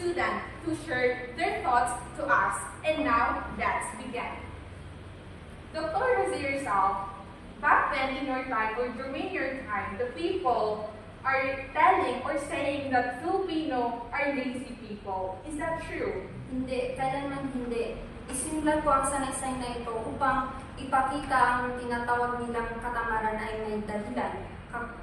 student to share their thoughts to us. And now, let's begin. Dr. Jose Rizal, back then in your time or during your time, the people are telling or saying that Filipino are lazy people. Is that true? Hindi, kailanman hindi. Isinulat ko ang sanaysay na ito upang ipakita ang tinatawag nilang katamaran ay may dahilan,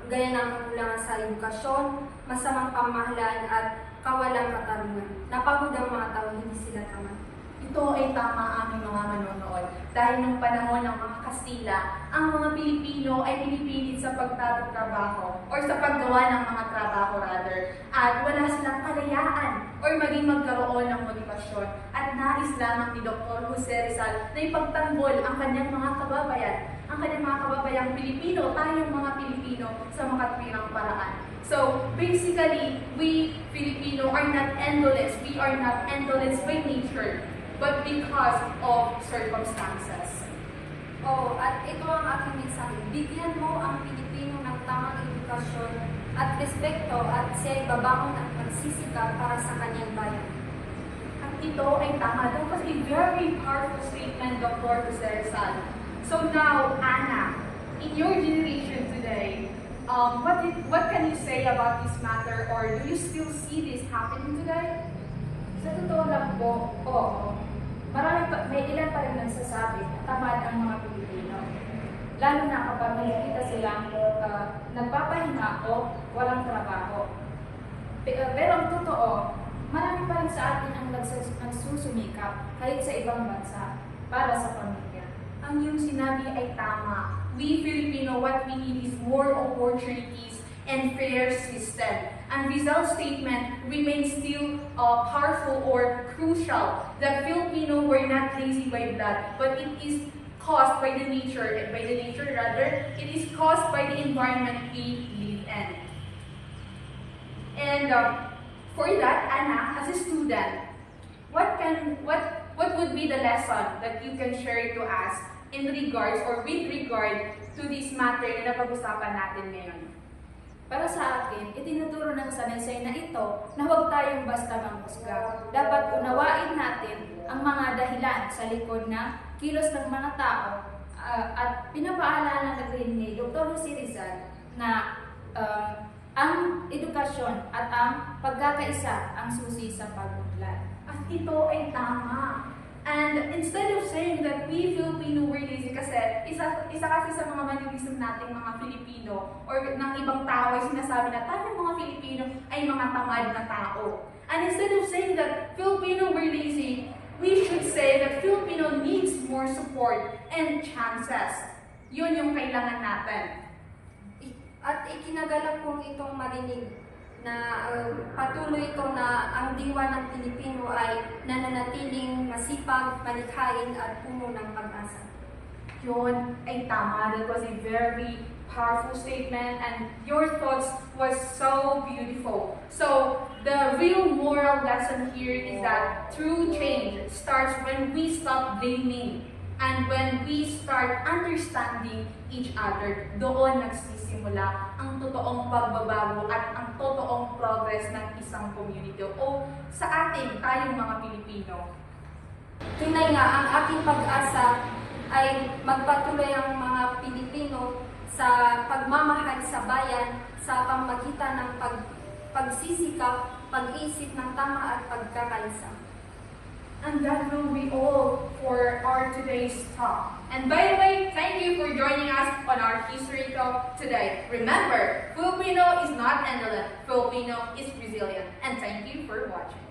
gaya ng kakulangan sa edukasyon, masamang pamahalaan at kawalang katarungan. Napagod ang mga tao, hindi sila tama. Ito ay tama aming mga manonood dahil nung panahon ng mga Kastila, ang mga Pilipino ay pinipilit sa pagtatrabaho or sa paggawa ng mga trabaho rather at wala silang kalayaan or maging magkaroon ng motivasyon at nais lamang ni Dr. Jose Rizal na ipagtanggol ang kanyang mga kababayan, ang kanyang mga kababayang Pilipino, tayong mga Pilipino sa makatwirang paraan. So, basically, we Filipino are not endless. We are not endless by nature, but because of circumstances. Oh, at ito ang aking mensahe. Bigyan mo ang Pilipino ng tamang edukasyon at respeto at siya'y babangon at magsisikap para sa kanyang bayan. At ito ay tama. That was a very powerful statement, Dr. Jose Rizal. So now, Anna, in your generation today, what can you say about this matter, or do you still see this happening today? Sa totoo lang po, oo. May ilan pa rin nagsasabi na tamad ang mga Pilipino. Lalo na kapag nakikita silang nagpapahinga o walang trabaho. Pero ang totoo, marami pa rin sa atin ang nagsusumikap kahit sa ibang bansa para sa pamilya. Ang iyong sinabi ay tama. We Filipino, what we need is more opportunities and fair system. And Rizal's statement remains still powerful or crucial that Filipino were not lazy by blood, but it is caused by the nature, it is caused by the environment we live in. And for that, Anna, as a student, what would be the lesson that you can share to us in regards or with regard to this matter na napag-usapan natin ngayon? Para sa akin, itinuturo ng sanaysay na ito na huwag tayong basta manghusga. Dapat unawain natin ang mga dahilan sa likod ng kilos ng mga tao at pinapaalala na rin ni Dr. Jose Rizal na ang edukasyon at ang pagkakaisa ang susi sa pag-unlad. At ito ay tama. And instead of saying that we Filipino were lazy, kasi isa kasi sa mga manuism nating mga Filipino or ng ibang tao ay sinasabi na tayong mga Filipino ay mga tamad na tao. And instead of saying that Filipino were lazy, we should say that Filipino needs more support and chances. Yun yung kailangan natin. At ikinagalak kong itong marinig na patuloy ito na ang diwa ng Pilipino ay nananatiling masipag, malikhain at puno ng pag-asa. Yun ay tama. That was a very powerful statement and your thoughts was so beautiful. So, the real moral lesson here is that true change starts when we stop blaming and when we start understanding each other. Doon nagsisimula ang totoong pagbabago at ang totoong progress ng isang community o sa ating tayong mga Pilipino. Tunay nga, ang aking pag-asa ay magpatuloy ang mga Pilipino sa pagmamahal sa bayan sa pamamagitan ng pagsisikap, pag-iisip ng tama at pagkakaisa. And that will be all for our today's talk. And by the way, thank you for joining us on our history talk today. Remember, Filipino is not indolent. Filipino is resilient. And thank you for watching.